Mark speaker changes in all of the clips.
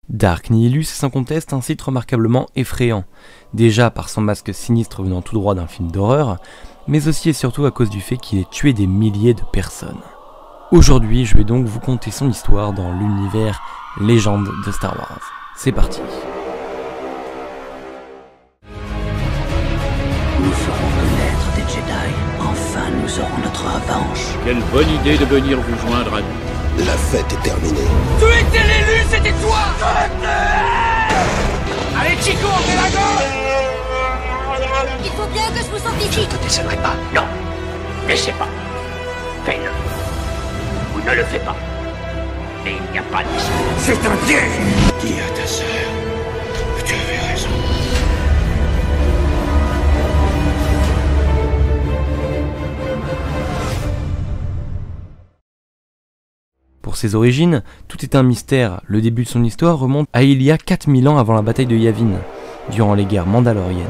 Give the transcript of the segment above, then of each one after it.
Speaker 1: Dark Nihilus est sans conteste un site remarquablement effrayant, déjà par son masque sinistre venant tout droit d'un film d'horreur, mais aussi et surtout à cause du fait qu'il ait tué des milliers de personnes. Aujourd'hui, je vais donc vous conter son histoire dans l'univers légende de Star Wars. C'est parti.
Speaker 2: Nous ferons connaître des Jedi. Enfin, nous aurons notre revanche.
Speaker 3: Quelle bonne idée de venir vous joindre à nous.
Speaker 4: La fête est terminée.
Speaker 5: Tu étais l'élu, c'était toi. Allez Chico, on fait la gauche.
Speaker 6: Il faut bien que je vous sorte d'ici.
Speaker 2: Je ne te décèlerai pas. Non. Laissez pas. Fais-le. Ou ne le fais pas. Et il n'y a pas d'issue.
Speaker 5: C'est un piège.
Speaker 4: Dis à ta sœur que tu avais raison.
Speaker 1: Pour ses origines, tout est un mystère. Le début de son histoire remonte à il y a 4000 ans avant la bataille de Yavin, durant les guerres mandaloriennes.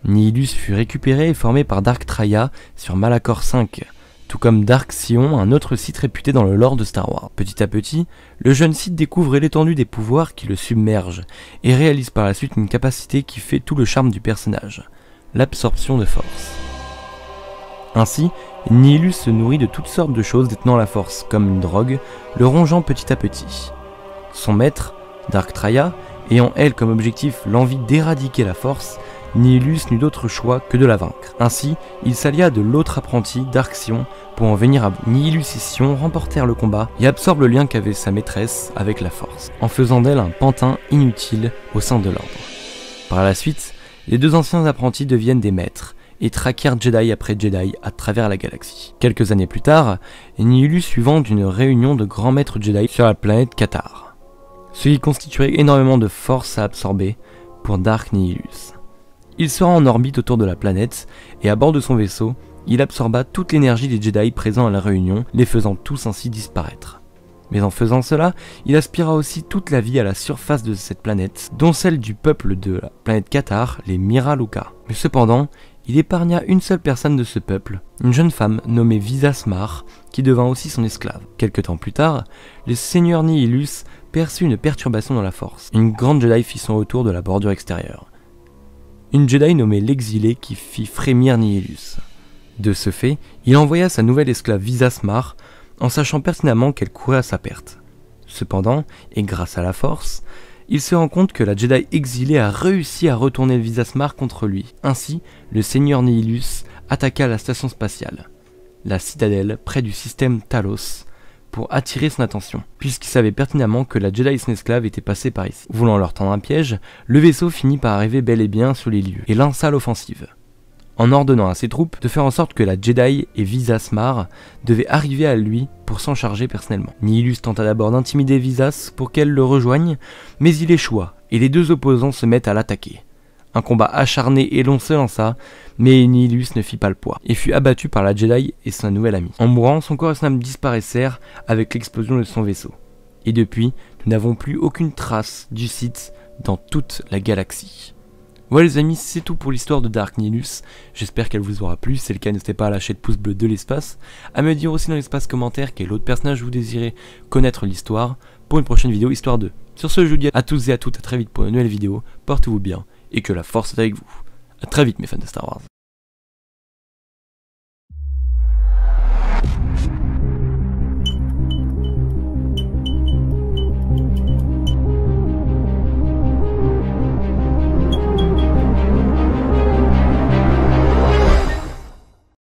Speaker 1: Nihilus fut récupéré et formé par Dark Traya sur Malachor V, tout comme Dark Sion, un autre Sith réputé dans le lore de Star Wars. Petit à petit, le jeune Sith découvre l'étendue des pouvoirs qui le submergent, et réalise par la suite une capacité qui fait tout le charme du personnage, l'absorption de force. Ainsi, Nihilus se nourrit de toutes sortes de choses détenant la force, comme une drogue, le rongeant petit à petit. Son maître, Dark Traya, ayant elle comme objectif l'envie d'éradiquer la force, Nihilus n'eut d'autre choix que de la vaincre. Ainsi, il s'allia de l'autre apprenti, Dark Sion, pour en venir à bout. Nihilus et Sion remportèrent le combat et absorbent le lien qu'avait sa maîtresse avec la force, en faisant d'elle un pantin inutile au sein de l'ordre. Par la suite, les deux anciens apprentis deviennent des maîtres, et traquèrent Jedi après Jedi à travers la galaxie. Quelques années plus tard, Nihilus fut vendu d'une réunion de grands maîtres Jedi sur la planète Cathar, ce qui constituerait énormément de force à absorber pour Dark Nihilus. Il sera en orbite autour de la planète, et à bord de son vaisseau, il absorba toute l'énergie des Jedi présents à la réunion, les faisant tous ainsi disparaître. Mais en faisant cela, il aspira aussi toute la vie à la surface de cette planète, dont celle du peuple de la planète Cathar, les Mira Luca. Mais cependant, il épargna une seule personne de ce peuple, une jeune femme nommée Visas Marr, qui devint aussi son esclave. Quelque temps plus tard, le seigneur Nihilus perçut une perturbation dans la force. Une grande Jedi fit son retour de la bordure extérieure. Une Jedi nommée l'Exilé qui fit frémir Nihilus. De ce fait, il envoya sa nouvelle esclave Visas Marr, en sachant pertinemment qu'elle courait à sa perte. Cependant, et grâce à la force, il se rend compte que la Jedi exilée a réussi à retourner Visas Marr contre lui. Ainsi, le seigneur Nihilus attaqua la station spatiale, la citadelle près du système Talos, pour attirer son attention, puisqu'il savait pertinemment que la Jedi et son esclave étaient passés par ici. Voulant leur tendre un piège, le vaisseau finit par arriver bel et bien sur les lieux, et lança l'offensive, en ordonnant à ses troupes de faire en sorte que la Jedi et Visas Marr devaient arriver à lui pour s'en charger personnellement. Nihilus tenta d'abord d'intimider Visas pour qu'elle le rejoigne, mais il échoua, et les deux opposants se mettent à l'attaquer. Un combat acharné et long se lança, mais Nihilus ne fit pas le poids, et fut abattu par la Jedi et sa nouvelle amie. En mourant, son corps et son âme disparaissèrent avec l'explosion de son vaisseau. Et depuis, nous n'avons plus aucune trace du Sith dans toute la galaxie. Voilà les amis, c'est tout pour l'histoire de Dark Nihilus, j'espère qu'elle vous aura plu, si c'est le cas n'hésitez pas à lâcher le pouce bleu de l'espace, à me dire aussi dans l'espace commentaire quel autre personnage vous désirez connaître l'histoire pour une prochaine vidéo Histoire 2. Sur ce, je vous dis à tous et à toutes à très vite pour une nouvelle vidéo, portez-vous bien et que la force est avec vous. A très vite mes fans de Star Wars.